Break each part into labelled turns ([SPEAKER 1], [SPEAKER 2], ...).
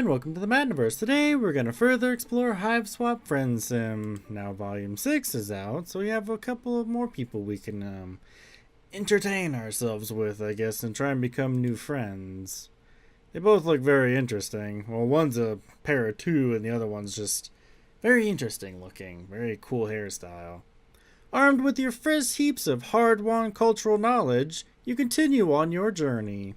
[SPEAKER 1] and welcome to the Mattniverse. Today we're going to further explore HiveSwap Friendsim. Now Volume 6 is out, so we have a couple of more people we can entertain ourselves with, I guess, and try and become new friends. They both look very interesting. Well, one's a pair of two and the other one's just very interesting looking. Very cool hairstyle. Armed with your first heaps of hard-won cultural knowledge, you continue on your journey.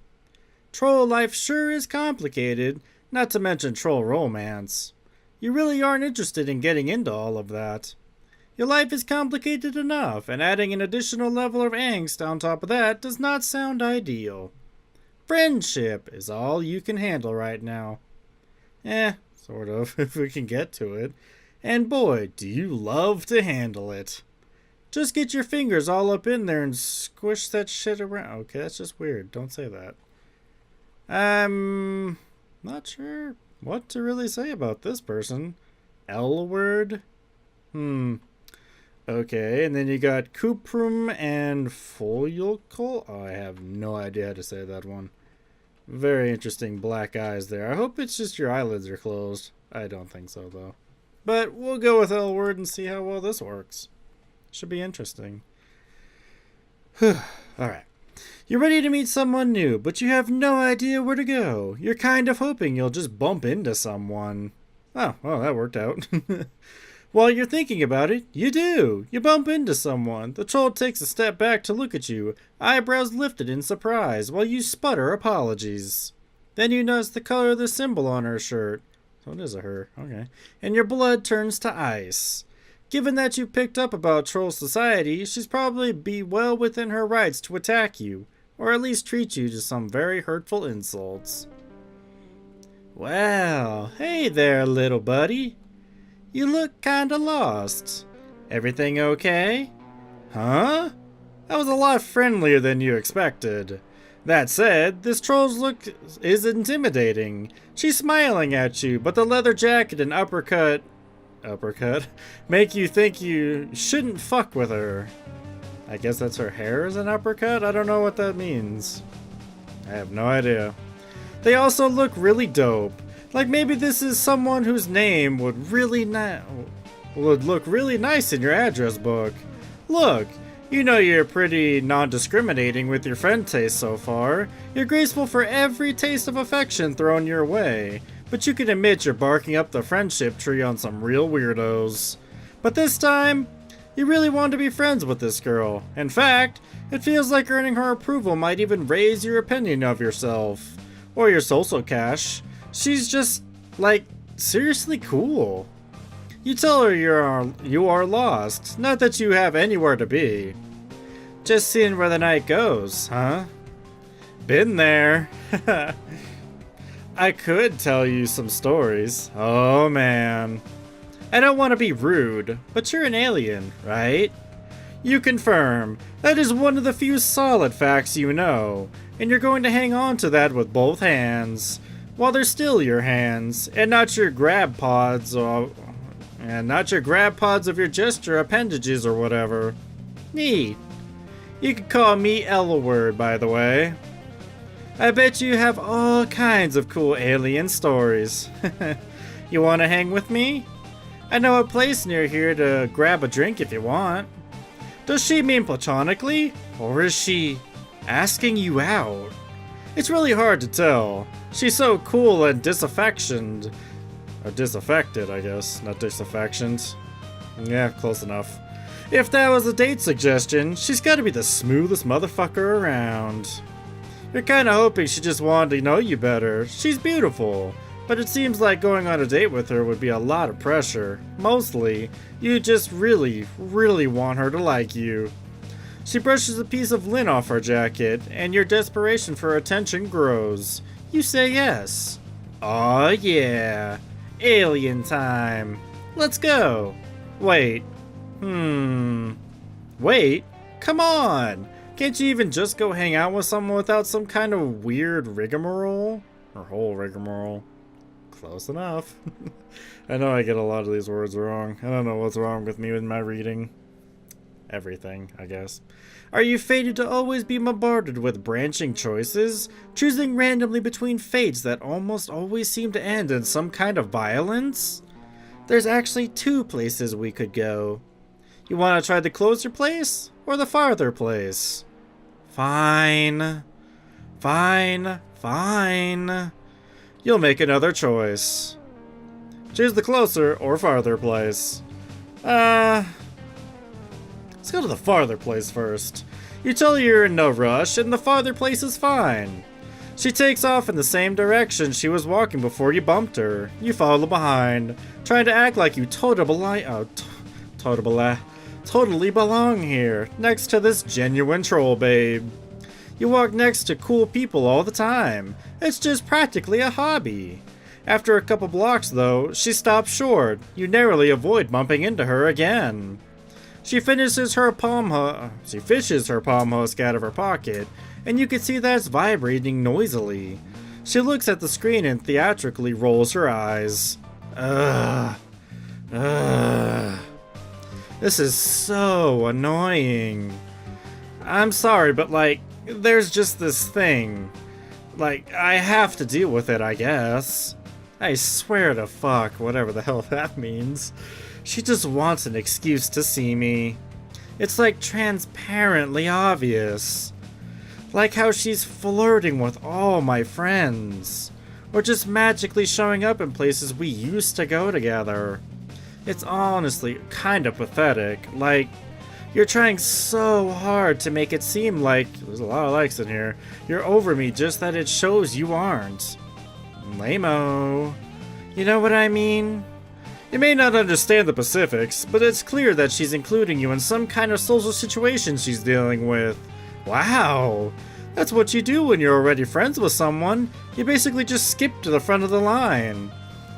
[SPEAKER 1] Troll life sure is complicated, not to mention troll romance. You really aren't interested in getting into all of that. Your life is complicated enough, and adding an additional level of angst on top of that does not sound ideal. Friendship is all you can handle right now. Sort of, if we can get to it. And boy, do you love to handle it. Just get your fingers all up in there and squish that shit around. Okay, that's just weird. Don't say that. I'm not sure what to really say about this person. L word? Okay, and then you got Cuprum and Foliocle. Oh, I have no idea how to say that one. Very interesting black eyes there. I hope it's just your eyelids are closed. I don't think so, though. But we'll go with L word and see how well this works. Should be interesting. Alright. You're ready to meet someone new, but you have no idea where to go. You're kind of hoping you'll just bump into someone. Oh, well, that worked out. While you're thinking about it, you do. You bump into someone. The troll takes a step back to look at you, eyebrows lifted in surprise, while you sputter apologies. Then you notice the color of the symbol on her shirt. So it is a her, okay. And your blood turns to ice. Given that you picked up about troll society, she's probably be well within her rights to attack you, or at least treat you to some very hurtful insults. Well, hey there, little buddy. You look kinda lost. Everything okay? Huh? That was a lot friendlier than you expected. That said, this troll's look is intimidating. She's smiling at you, but the leather jacket and uppercut make you think you shouldn't fuck with her. I guess that's her hair is an uppercut? I don't know what that means. I have no idea. They also look really dope. Like maybe this is someone whose name would look really nice in your address book. Look, you know you're pretty non-discriminating with your friend taste so far. You're graceful for every taste of affection thrown your way. But you can admit you're barking up the friendship tree on some real weirdos. But this time, you really want to be friends with this girl. In fact, it feels like earning her approval might even raise your opinion of yourself. Or your social cash. She's just, like, seriously cool. You tell her you are lost, not that you have anywhere to be. Just seeing where the night goes, huh? Been there. I could tell you some stories. Oh man. I don't want to be rude, but you're an alien, right? You confirm. That is one of the few solid facts you know, and you're going to hang on to that with both hands. While they're still your hands, and not your grab pods of your gesture appendages or whatever. Neat. You could call me L-word, by the way. I bet you have all kinds of cool alien stories. You want to hang with me? I know a place near here to grab a drink if you want. Does she mean platonically? Or is she asking you out? It's really hard to tell. She's so cool and disaffectioned. Or disaffected, I guess. Not disaffectioned. Yeah, close enough. If that was a date suggestion, she's gotta be the smoothest motherfucker around. You're kinda hoping she just wanted to know you better. She's beautiful, but it seems like going on a date with her would be a lot of pressure. Mostly, you just really, really want her to like you. She brushes a piece of lint off her jacket, and your desperation for attention grows. You say yes. Aw yeah. Alien time. Let's go. Wait. Wait? Come on! Can't you even just go hang out with someone without some kind of weird rigmarole? Or whole rigmarole. Close enough. I know I get a lot of these words wrong. I don't know what's wrong with me with my reading. everything, I guess. Are you fated to always be bombarded with branching choices, choosing randomly between fates that almost always seem to end in some kind of violence? There's actually 2 places we could go. You want to try the closer place or the farther place? Fine. Fine. Fine. You'll make another choice. Choose the closer or farther place. Let's go to the farther place first. You tell her you're in no rush, and the farther place is fine. She takes off in the same direction she was walking before you bumped her. You follow behind, trying to act like you totally belong here, next to this genuine troll babe. You walk next to cool people all the time. It's just practically a hobby. After a couple blocks, though, she stops short. You narrowly avoid bumping into her again. She fishes her palm husk out of her pocket, and you can see that it's vibrating noisily. She looks at the screen and theatrically rolls her eyes. Ugh. This is so annoying. I'm sorry, but there's just this thing. I have to deal with it, I guess. I swear to fuck, whatever the hell that means. She just wants an excuse to see me. It's transparently obvious. Like how she's flirting with all my friends. Or just magically showing up in places we used to go together. It's honestly kind of pathetic. You're trying so hard to make it seem like, there's a lot of likes in here, you're over me, just that it shows you aren't. Lame-o. You know what I mean? You may not understand the specifics, but it's clear that she's including you in some kind of social situation she's dealing with. Wow! That's what you do when you're already friends with someone. You basically just skip to the front of the line.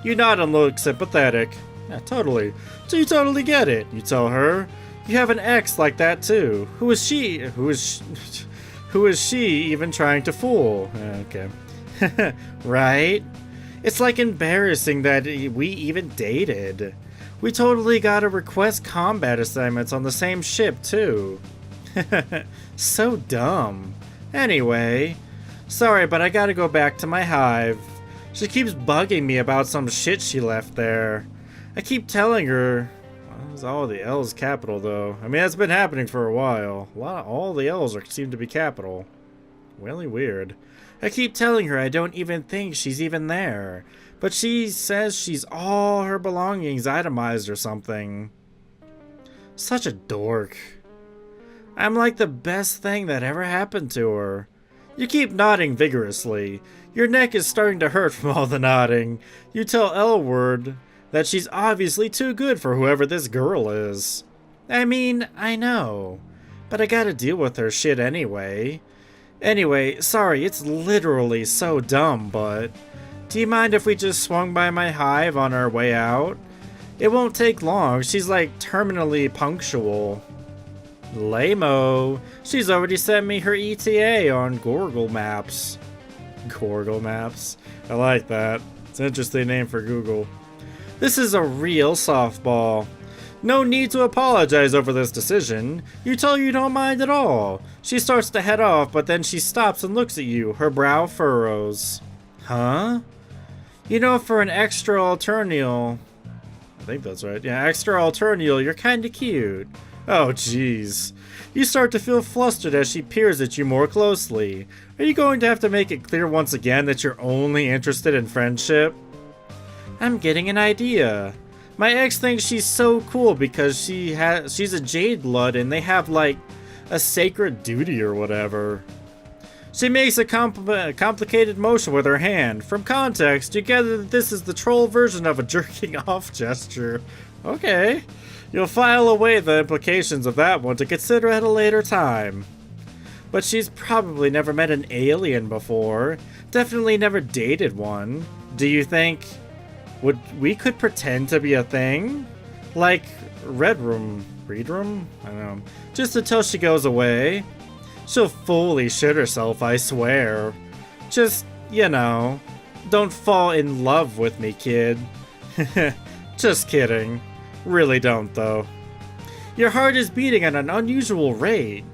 [SPEAKER 1] You nod and look sympathetic. Yeah, totally. So you totally get it, you tell her. You have an ex like that too. Who is she? Who is she even trying to fool? Okay. Right? It's embarrassing that we even dated. We totally gotta request combat assignments on the same ship too. So dumb. Anyway, sorry, but I gotta go back to my hive. She keeps bugging me about some shit she left there. I keep telling her. All the L's capital though. I mean, that's been happening for a while. All the L's seem to be capital. Really weird. I keep telling her I don't even think she's even there, but she says she's all her belongings itemized or something. Such a dork. I'm like the best thing that ever happened to her. You keep nodding vigorously. Your neck is starting to hurt from all the nodding. You tell L-word that she's obviously too good for whoever this girl is. I mean, I know, but I gotta deal with her shit anyway. Anyway, sorry, it's literally so dumb, but do you mind if we just swung by my hive on our way out? It won't take long. She's terminally punctual. Lame-o. She's already sent me her ETA on Google Maps. Google Maps? I like that. It's an interesting name for Google. This is a real softball. No need to apologize over this decision. You tell her you don't mind at all. She starts to head off, but then she stops and looks at you. Her brow furrows. Huh? You know, for an extra alternal... I think that's right. Yeah, extra alternal, you're kinda cute. Oh, jeez. You start to feel flustered as she peers at you more closely. Are you going to have to make it clear once again that you're only interested in friendship? I'm getting an idea. My ex thinks she's so cool because she's a Jade Blood and they have a sacred duty or whatever. She makes a complicated motion with her hand. From context, you gather that this is the troll version of a jerking off gesture. Okay. You'll file away the implications of that one to consider at a later time. But she's probably never met an alien before. Definitely never dated one. Do you think we could pretend to be a thing? Read room? I don't know. Just until she goes away. She'll fully shit herself, I swear. Just, don't fall in love with me, kid. Just kidding. Really don't, though. Your heart is beating at an unusual rate.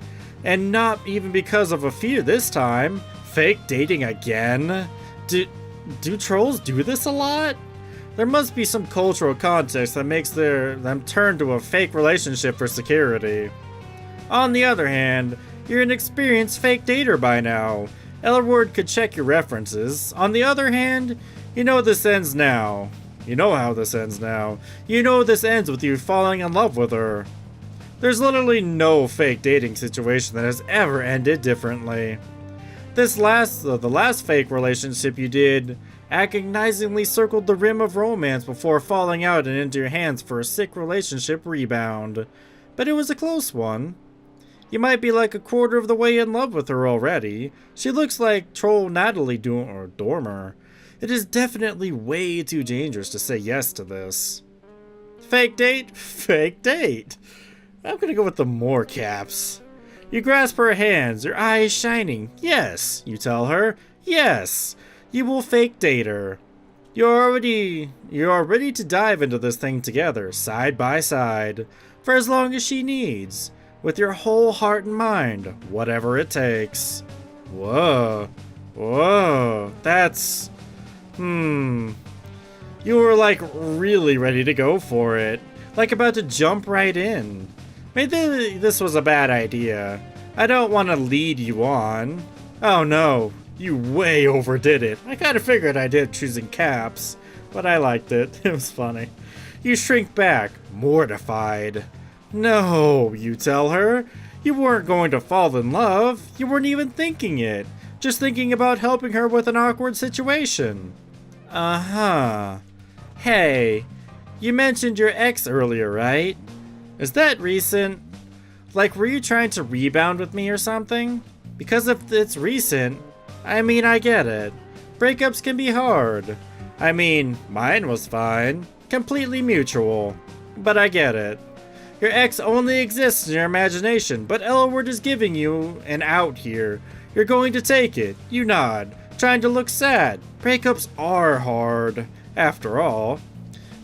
[SPEAKER 1] And not even because of a fear this time. Fake dating again? Do trolls do this a lot? There must be some cultural context that makes them turn to a fake relationship for security. On the other hand, you're an experienced fake dater by now. Ellerward could check your references. On the other hand, you know this ends now. You know how this ends now. You know this ends with you falling in love with her. There's literally no fake dating situation that has ever ended differently. The last fake relationship you did agonizingly circled the rim of romance before falling out and into your hands for a sick relationship rebound. But it was a close one. You might be like a quarter of the way in love with her already. She looks like troll Natalie Dormer. It is definitely way too dangerous to say yes to this. Fake date? Fake date. I'm gonna go with the more caps. You grasp her hands, your eyes shining. Yes, you tell her. Yes, you will fake date her. You are ready to dive into this thing together, side by side, for as long as she needs, with your whole heart and mind, whatever it takes. Whoa, that's, You were like really ready to go for it, like about to jump right in. Maybe this was a bad idea. I don't want to lead you on. Oh no, you way overdid it. I kind of figured I did choosing caps, but I liked it. It was funny. You shrink back, mortified. No, you tell her. You weren't going to fall in love. You weren't even thinking it. Just thinking about helping her with an awkward situation. Uh-huh. Hey, you mentioned your ex earlier, right? Is that recent? Like, were you trying to rebound with me or something? Because if it's recent, I mean, I get it. Breakups can be hard. I mean, mine was fine. Completely mutual. But I get it. Your ex only exists in your imagination, but Elwood is giving you an out here. You're going to take it. You nod, trying to look sad. Breakups are hard, after all.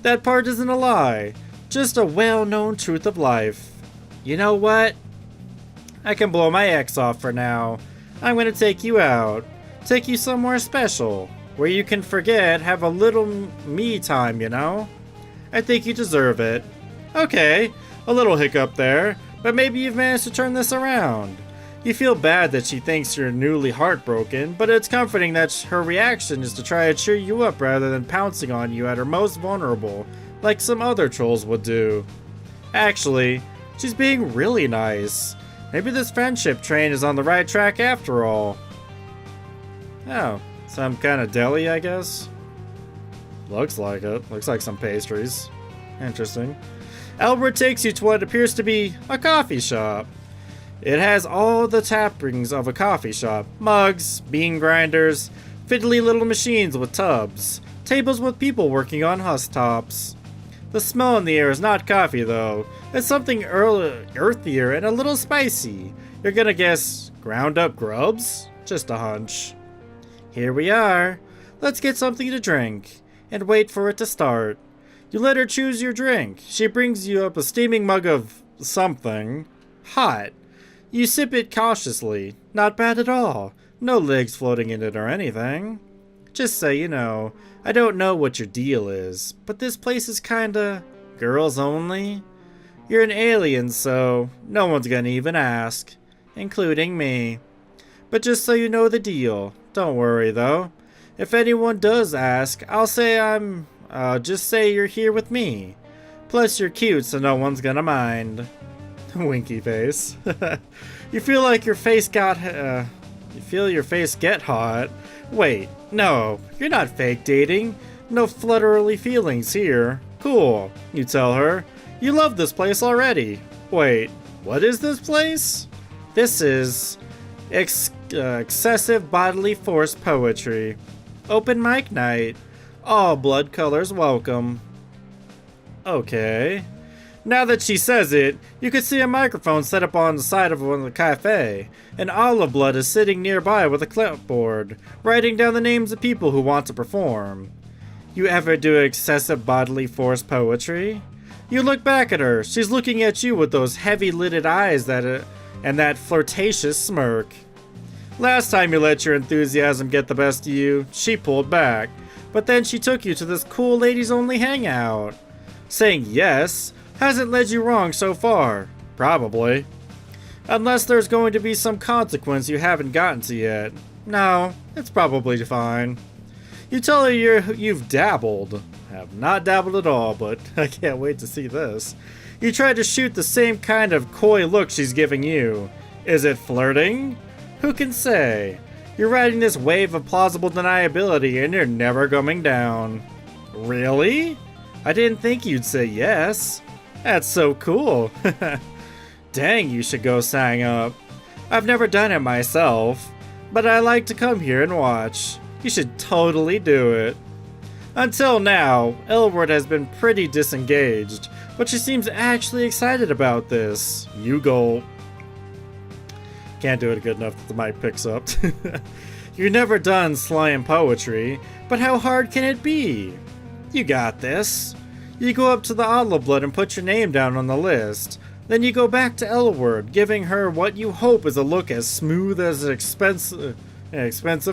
[SPEAKER 1] That part isn't a lie. Just a well-known truth of life. You know what? I can blow my ex off for now. I'm gonna take you out. Take you somewhere special. Where you can forget, have a little me time, you know? I think you deserve it. Okay, a little hiccup there, but maybe you've managed to turn this around. You feel bad that she thinks you're newly heartbroken, but it's comforting that her reaction is to try to cheer you up rather than pouncing on you at her most vulnerable, like some other trolls would do. Actually, she's being really nice. Maybe this friendship train is on the right track after all. Oh, some kind of deli, I guess? Looks like it. Looks like some pastries. Interesting. Albert takes you to what appears to be a coffee shop. It has all the trappings of a coffee shop. Mugs, bean grinders, fiddly little machines with tubs, tables with people working on husk-tops. The smell in the air is not coffee, though. It's something earthier and a little spicy. You're gonna guess ground up grubs? Just a hunch. Here we are. Let's get something to drink and wait for it to start. You let her choose your drink. She brings you up a steaming mug of something. Hot. You sip it cautiously. Not bad at all. No legs floating in it or anything. Just so you know, I don't know what your deal is, but this place is kinda girls only. You're an alien, so no one's gonna even ask, including me. But just so you know the deal, don't worry though. If anyone does ask, I'll say just say you're here with me. Plus you're cute, so no one's gonna mind. Winky face. You feel like your face got, you feel your face get hot. Wait, no, you're not fake dating. No fluttery feelings here. Cool, you tell her. You love this place already. Wait, what is this place? This is excessive bodily force poetry. Open mic night. All blood colors welcome. Okay. Now that she says it, you can see a microphone set up on the side of the cafe. And Olive Blood is sitting nearby with a clipboard, writing down the names of people who want to perform. You ever do excessive bodily force poetry? You look back at her. She's looking at you with those heavy-lidded eyes and that flirtatious smirk. Last time you let your enthusiasm get the best of you, she pulled back. But then she took you to this cool ladies-only hangout. Saying yes hasn't led you wrong so far. Probably. Unless there's going to be some consequence you haven't gotten to yet. No, it's probably fine. You tell her you've dabbled. Have not dabbled at all, but I can't wait to see this. You try to shoot the same kind of coy look she's giving you. Is it flirting? Who can say? You're riding this wave of plausible deniability and you're never coming down. Really? I didn't think you'd say yes. That's so cool. Dang, you should go sign up. I've never done it myself, but I like to come here and watch. You should totally do it. Until now, Elwood has been pretty disengaged, but she seems actually excited about this. You go. Can't do it good enough that the mic picks up. You're never done slaying poetry, but how hard can it be? You got this. You go up to the Blood and put your name down on the list. Then you go back to Elwood, giving her what you hope is a look as smooth as expensive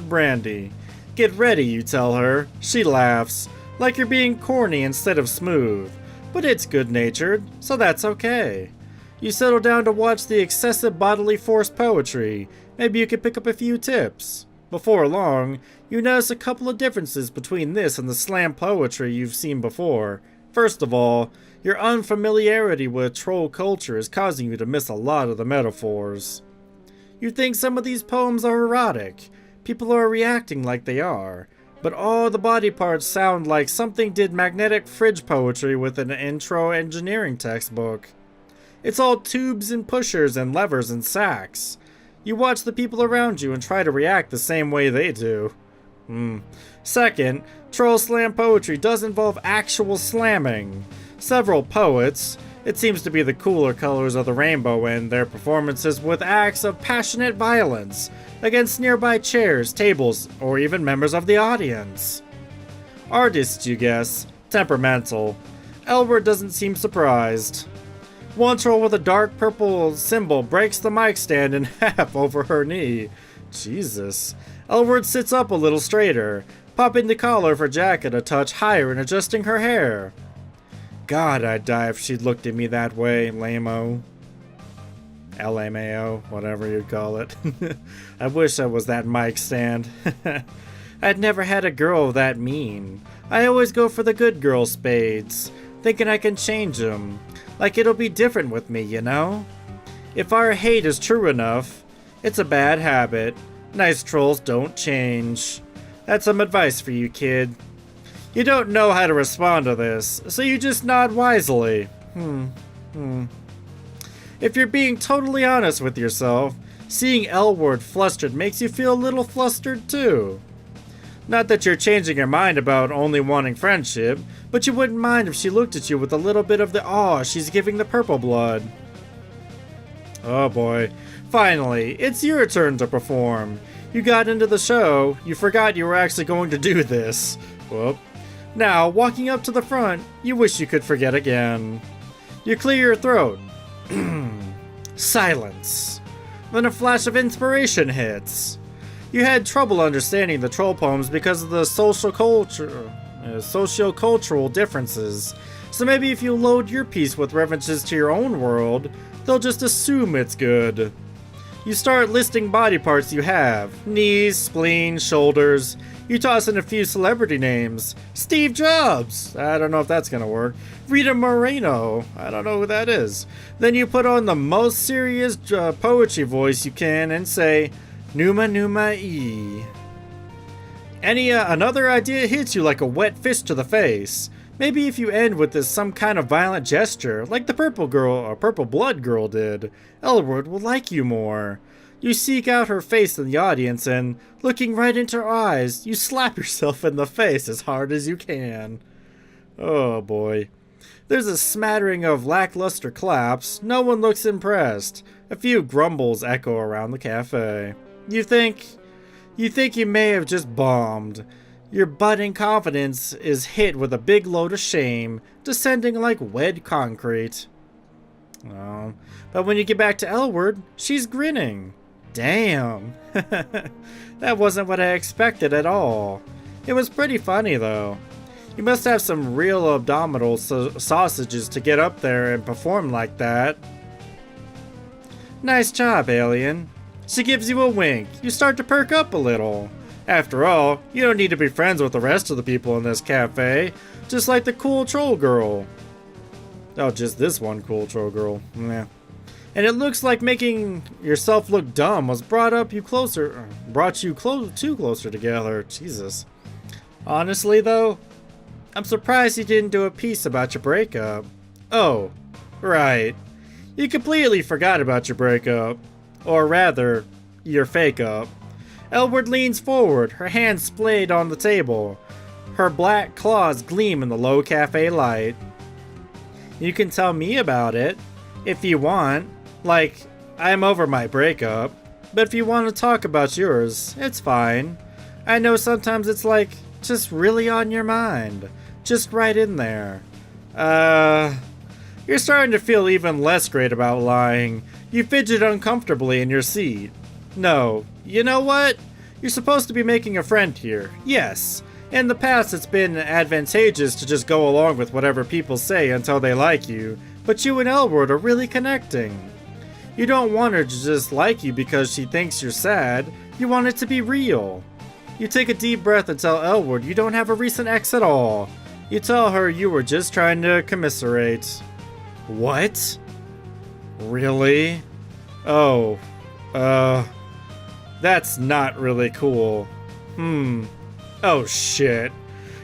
[SPEAKER 1] brandy. Get ready, you tell her. She laughs, like you're being corny instead of smooth. But it's good-natured, so that's okay. You settle down to watch the excessive bodily force poetry. Maybe you could pick up a few tips. Before long, you notice a couple of differences between this and the slam poetry you've seen before. First of all, your unfamiliarity with troll culture is causing you to miss a lot of the metaphors. You think some of these poems are erotic. People are reacting like they are. But all the body parts sound like something did magnetic fridge poetry with an intro engineering textbook. It's all tubes and pushers and levers and sacks. You watch the people around you and try to react the same way they do. Second, troll slam poetry does involve actual slamming. Several poets, it seems to be the cooler colors of the rainbow in their performances with acts of passionate violence against nearby chairs, tables, or even members of the audience. Artists, you guess. Temperamental. Elwood doesn't seem surprised. One troll with a dark purple symbol breaks the mic stand in half over her knee. Jesus. Elwood sits up a little straighter, popping the collar of her jacket a touch higher and adjusting her hair. God, I'd die if she'd looked at me that way, lame-o. LMAO, whatever you'd call it. I wish I was that mic stand. I'd never had a girl that mean. I always go for the good girl spades, thinking I can change them. Like it'll be different with me, you know? If our hate is true enough, it's a bad habit. Nice trolls don't change. That's some advice for you, kid. You don't know how to respond to this, so you just nod wisely. If you're being totally honest with yourself, seeing Elwood flustered makes you feel a little flustered too. Not that you're changing your mind about only wanting friendship, but you wouldn't mind if she looked at you with a little bit of the awe she's giving the purple blood. Oh boy. Finally, it's your turn to perform. You got into the show, you forgot you were actually going to do this. Whoop. Now, walking up to the front, you wish you could forget again. You clear your throat. Silence. Then a flash of inspiration hits. You had trouble understanding the troll poems because of the socio-cultural differences. So maybe if you load your piece with references to your own world, they'll just assume it's good. You start listing body parts you have. Knees, spleen, shoulders. You toss in a few celebrity names. Steve Jobs! I don't know if that's gonna work. Rita Moreno. I don't know who that is. Then you put on the most serious poetry voice you can and say, Numa Numa E. Another idea hits you like a wet fish to the face. Maybe if you end with this some kind of violent gesture, like the purple blood girl did, Elwood will like you more. You seek out her face in the audience and, looking right into her eyes, you slap yourself in the face as hard as you can. Oh boy. There's a smattering of lackluster claps. No one looks impressed. A few grumbles echo around the cafe. You think you may have just bombed. Your budding confidence is hit with a big load of shame, descending like wet concrete. Oh, but when you get back to Elwood, she's grinning. Damn. That wasn't what I expected at all. It was pretty funny though. You must have some real abdominal sausages to get up there and perform like that. Nice job, alien. She gives you a wink. You start to perk up a little. After all, you don't need to be friends with the rest of the people in this cafe, just like the cool troll girl. Oh, just this one cool troll girl. Meh. And it looks like making yourself look dumb was brought you closer together. Jesus. Honestly, though, I'm surprised you didn't do a piece about your breakup. Oh, right. You completely forgot about your breakup. Or rather, your fake-up. Elwood leans forward, her hands splayed on the table. Her black claws gleam in the low cafe light. You can tell me about it, if you want. Like, I'm over my breakup. But if you want to talk about yours, it's fine. I know sometimes it's like, just really on your mind. Just right in there. You're starting to feel even less great about lying. You fidget uncomfortably in your seat. No, you know what? You're supposed to be making a friend here. Yes. In the past, it's been advantageous to just go along with whatever people say until they like you, but you and Elwood are really connecting. You don't want her to just like you because she thinks you're sad. You want it to be real. You take a deep breath and tell Elwood you don't have a recent ex at all. You tell her you were just trying to commiserate. What? Really? Oh, that's not really cool. Oh shit.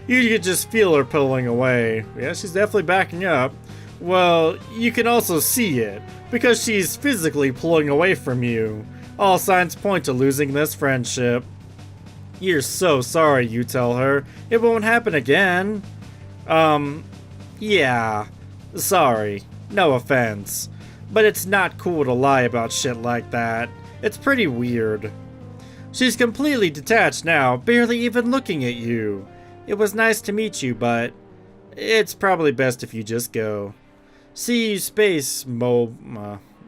[SPEAKER 1] You could just feel her pulling away. Yeah, she's definitely backing up. Well, you can also see it, because she's physically pulling away from you. All signs point to losing this friendship. You're so sorry, you tell her. It won't happen again. Yeah. Sorry. No offense. But it's not cool to lie about shit like that. It's pretty weird. She's completely detached now, barely even looking at you. It was nice to meet you, but it's probably best if you just go. See you, space mo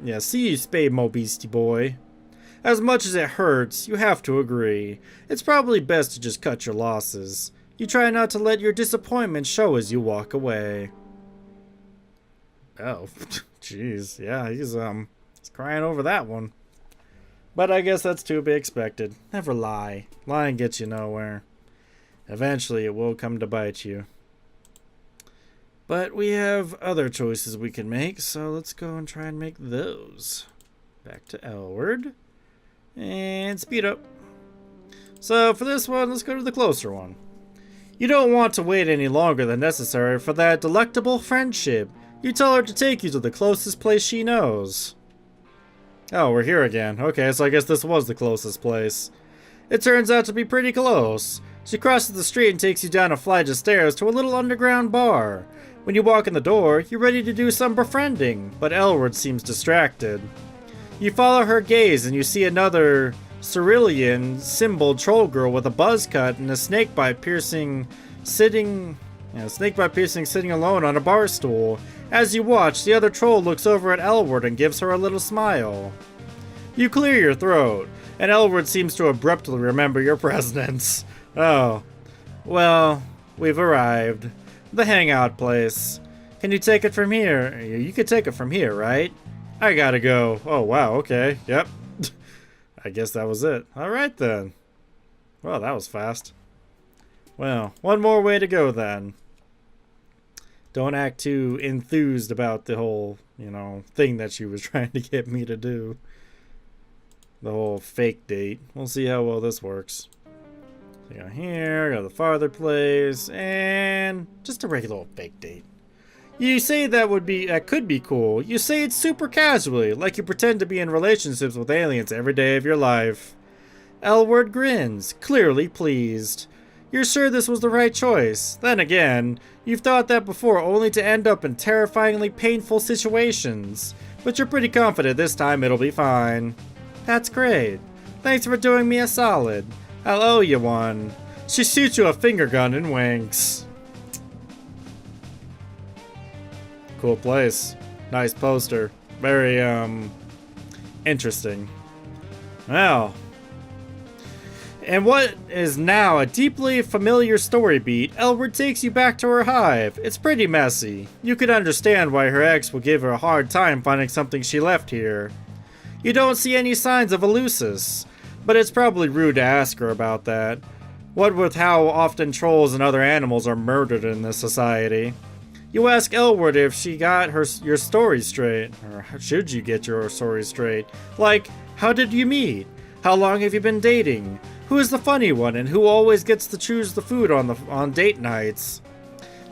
[SPEAKER 1] beastie boy. As much as it hurts, you have to agree. It's probably best to just cut your losses. You try not to let your disappointment show as you walk away. Oh, jeez, yeah, he's crying over that one. But I guess that's to be expected. Never lie. Lying gets you nowhere. Eventually, it will come to bite you. But we have other choices we can make, so let's go and try and make those. Back to Elwood. And speed up. So for this one, let's go to the closer one. You don't want to wait any longer than necessary for that delectable friendship. You tell her to take you to the closest place she knows. Oh, we're here again. Okay, so I guess this was the closest place. It turns out to be pretty close. She crosses the street and takes you down a flight of stairs to a little underground bar. When you walk in the door, you're ready to do some befriending, but Elwood seems distracted. You follow her gaze and you see another cerulean, symbol troll girl with a buzz cut and a snakebite piercing sitting alone on a bar stool. As you watch, the other troll looks over at Elwood and gives her a little smile. You clear your throat, and Elwood seems to abruptly remember your presence. Oh. Well, we've arrived. The hangout place. Can you take it from here? You could take it from here, right? I gotta go. Oh, wow, okay. Yep. I guess that was it. Alright then. Well, that was fast. Well, one more way to go then. Don't act too enthused about the whole, thing that she was trying to get me to do. The whole fake date. We'll see how well this works. So got here, got the farther place, and just a regular old fake date. You say that could be cool. You say it super casually, like you pretend to be in relationships with aliens every day of your life. Elwood grins, clearly pleased. You're sure this was the right choice. Then again, you've thought that before only to end up in terrifyingly painful situations. But you're pretty confident this time it'll be fine. That's great. Thanks for doing me a solid. I'll owe you one. She shoots you a finger gun and winks. Cool place. Nice poster. Very, interesting. Well. And what is now a deeply familiar story beat, Elwood takes you back to her hive. It's pretty messy. You could understand why her ex would give her a hard time finding something she left here. You don't see any signs of Eleusis, but it's probably rude to ask her about that. What with how often trolls and other animals are murdered in this society. You ask Elwood if she got your story straight, or should you get your story straight? Like, how did you meet? How long have you been dating? Who is the funny one, and who always gets to choose the food on date nights?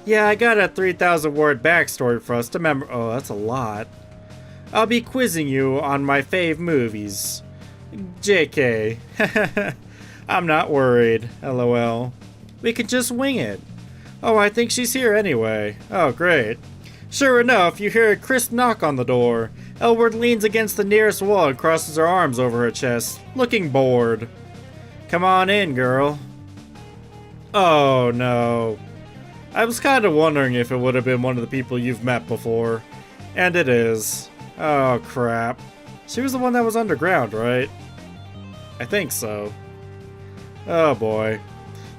[SPEAKER 1] Yeah, I got a 3,000 word backstory for us to remember. Oh, that's a lot. I'll be quizzing you on my fave movies. JK. I'm not worried, lol. We could just wing it. Oh, I think she's here anyway. Oh, great. Sure enough, you hear a crisp knock on the door. Elwood leans against the nearest wall and crosses her arms over her chest, looking bored. Come on in, girl. Oh, no. I was kind of wondering if it would have been one of the people you've met before. And it is. Oh, crap. She was the one that was underground, right? I think so. Oh, boy.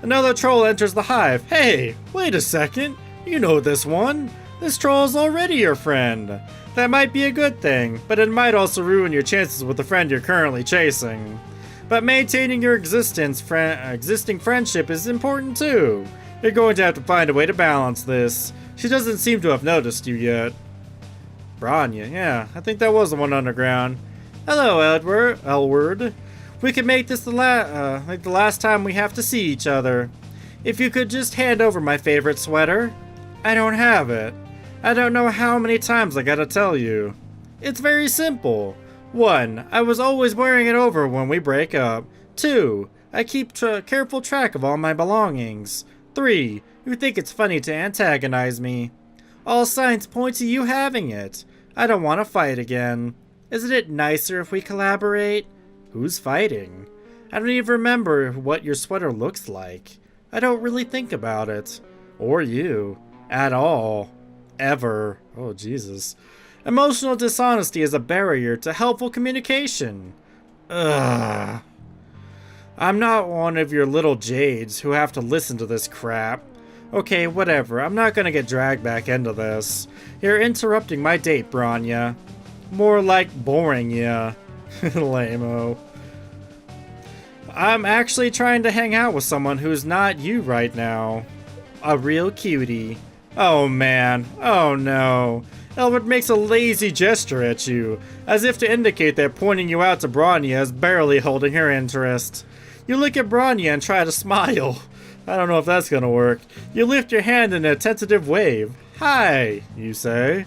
[SPEAKER 1] Another troll enters the hive. Hey, wait a second. You know this one. This troll is already your friend. That might be a good thing, but it might also ruin your chances with the friend you're currently chasing. But maintaining your existing friendship is important too. You're going to have to find a way to balance this. She doesn't seem to have noticed you yet. Branya, yeah, I think that was the one underground. Hello, Elwood. We could make this like the last time we have to see each other. If you could just hand over my favorite sweater. I don't have it. I don't know how many times I gotta tell you. It's very simple. 1. I was always wearing it over when we break up. 2. I keep careful track of all my belongings. 3. You think it's funny to antagonize me. All signs point to you having it. I don't want to fight again. Isn't it nicer if we collaborate? Who's fighting? I don't even remember what your sweater looks like. I don't really think about it. Or you. At all. Ever. Oh, Jesus. Emotional dishonesty is a barrier to helpful communication. Ugh. I'm not one of your little jades who have to listen to this crap. Okay, whatever. I'm not gonna get dragged back into this. You're interrupting my date, Branya. More like boring ya. Lame-o. I'm actually trying to hang out with someone who's not you right now. A real cutie. Oh man. Oh no. Elwood makes a lazy gesture at you, as if to indicate that pointing you out to Branya is barely holding her interest. You look at Branya and try to smile. I don't know if that's gonna work. You lift your hand in a tentative wave. Hi, you say.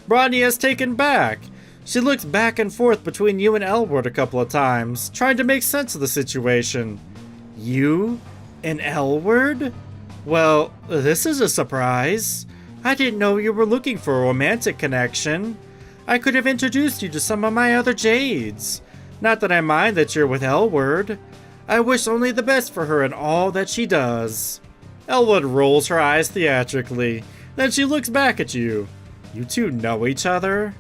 [SPEAKER 1] Branya is taken back. She looks back and forth between you and Elwood a couple of times, trying to make sense of the situation. You? And Elwood? Well, this is a surprise. I didn't know you were looking for a romantic connection. I could have introduced you to some of my other jades. Not that I mind that you're with Elwood. I wish only the best for her in all that she does. Elwood rolls her eyes theatrically. Then she looks back at you. You two know each other?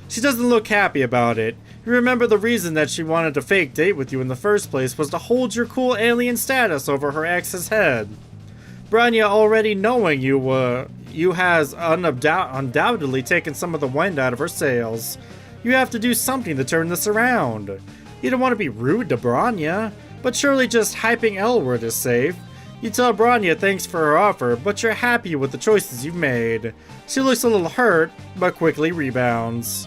[SPEAKER 1] She doesn't look happy about it. You remember the reason that she wanted to fake date with you in the first place was to hold your cool alien status over her ex's head. Branya, already knowing you has undoubtedly taken some of the wind out of her sails. You have to do something to turn this around. You don't want to be rude to Branya, but surely just hyping Elwood is safe. You tell Branya thanks for her offer, but you're happy with the choices you've made. She looks a little hurt, but quickly rebounds.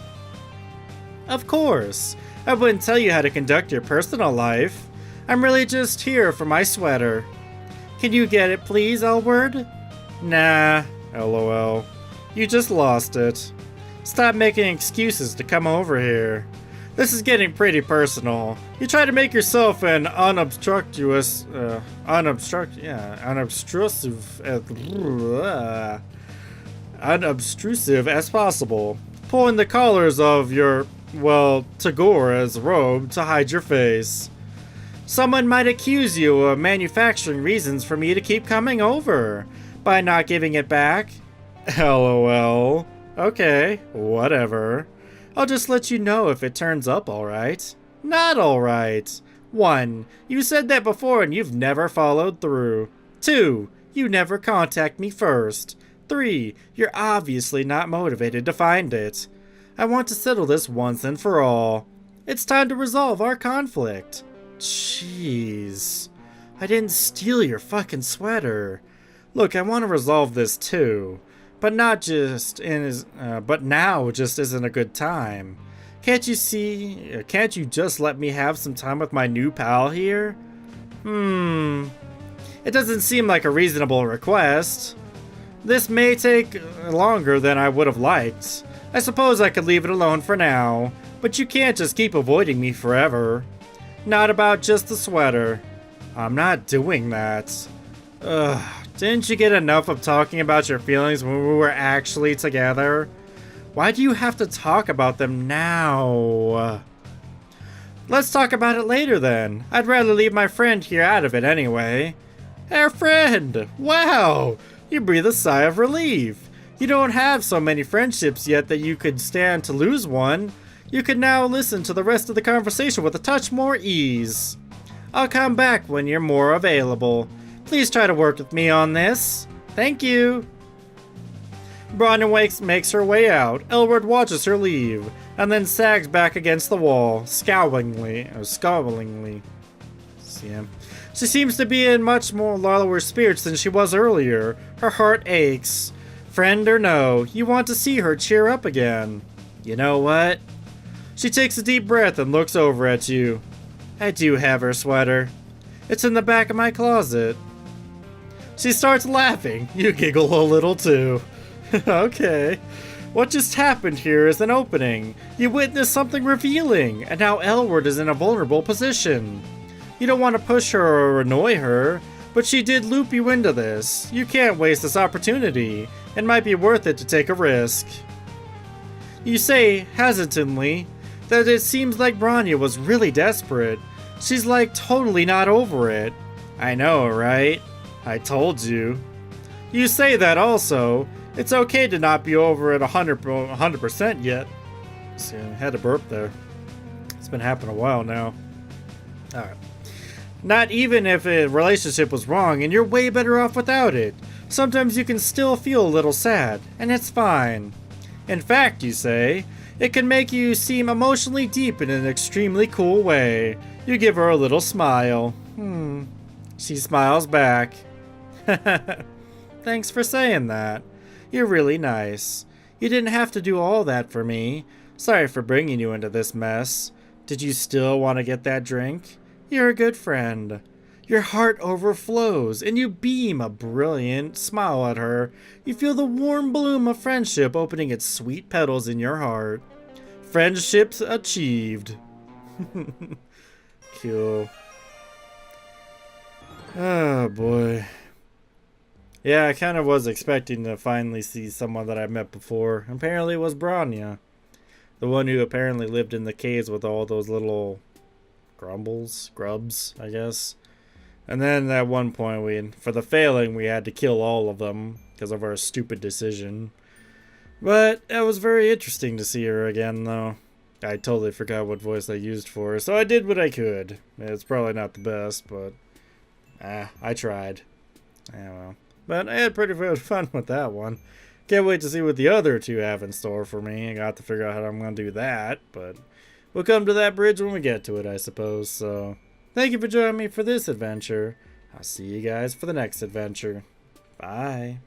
[SPEAKER 1] Of course. I wouldn't tell you how to conduct your personal life. I'm really just here for my sweater. Can you get it, please, Elwood? Nah, lol. You just lost it. Stop making excuses to come over here. This is getting pretty personal. You try to make yourself an unobtrusive as possible, pulling the collars of your, well, Tagora's robe to hide your face. Someone might accuse you of manufacturing reasons for me to keep coming over by not giving it back. LOL. Okay, whatever. I'll just let you know if it turns up alright. Not alright. 1. You said that before and you've never followed through. 2. You never contact me first. 3. You're obviously not motivated to find it. I want to settle this once and for all. It's time to resolve our conflict. Jeez. I didn't steal your fucking sweater. Look, I want to resolve this too. But not just but now just isn't a good time. Can't you see? Can't you just let me have some time with my new pal here? It doesn't seem like a reasonable request. This may take longer than I would have liked. I suppose I could leave it alone for now, but you can't just keep avoiding me forever. Not about just the sweater. I'm not doing that. Ugh, didn't you get enough of talking about your feelings when we were actually together? Why do you have to talk about them now? Let's talk about it later then. I'd rather leave my friend here out of it anyway. Our friend! Wow! You breathe a sigh of relief. You don't have so many friendships yet that you could stand to lose one. You can now listen to the rest of the conversation with a touch more ease. I'll come back when you're more available. Please try to work with me on this. Thank you. Bronya makes her way out. Elward watches her leave, and then sags back against the wall, scowlingly. See him. She seems to be in much more lower spirits than she was earlier. Her heart aches. Friend or no, you want to see her cheer up again. You know what? She takes a deep breath and looks over at you. I do have her sweater. It's in the back of my closet. She starts laughing. You giggle a little too. Okay. What just happened here is an opening. You witnessed something revealing, and now Elward is in a vulnerable position. You don't want to push her or annoy her, but she did loop you into this. You can't waste this opportunity. It might be worth it to take a risk. You say, hesitantly, that it seems like Bronya was really desperate. She's like totally not over it. I know, right? I told you. You say that also. It's okay to not be over it 100% yet. See, I had a burp there. It's been happening a while now. Alright. Not even if a relationship was wrong and you're way better off without it. Sometimes you can still feel a little sad, and it's fine. In fact, you say, it can make you seem emotionally deep in an extremely cool way. You give her a little smile. She smiles back. Thanks for saying that. You're really nice. You didn't have to do all that for me. Sorry for bringing you into this mess. Did you still want to get that drink? You're a good friend. Your heart overflows, and you beam a brilliant smile at her. You feel the warm bloom of friendship opening its sweet petals in your heart. Friendships achieved. Cool. Oh boy. Yeah, I kind of was expecting to finally see someone that I met before. Apparently it was Bronya. The one who apparently lived in the caves with all those little grubs, I guess. And then at one point, for the failing, we had to kill all of them because of our stupid decision. But it was very interesting to see her again, though. I totally forgot what voice I used for her, so I did what I could. It's probably not the best, but I tried. Yeah, well. But I had pretty good fun with that one. Can't wait to see what the other two have in store for me. I got to figure out how I'm going to do that, but we'll come to that bridge when we get to it, I suppose. So, thank you for joining me for this adventure. I'll see you guys for the next adventure. Bye.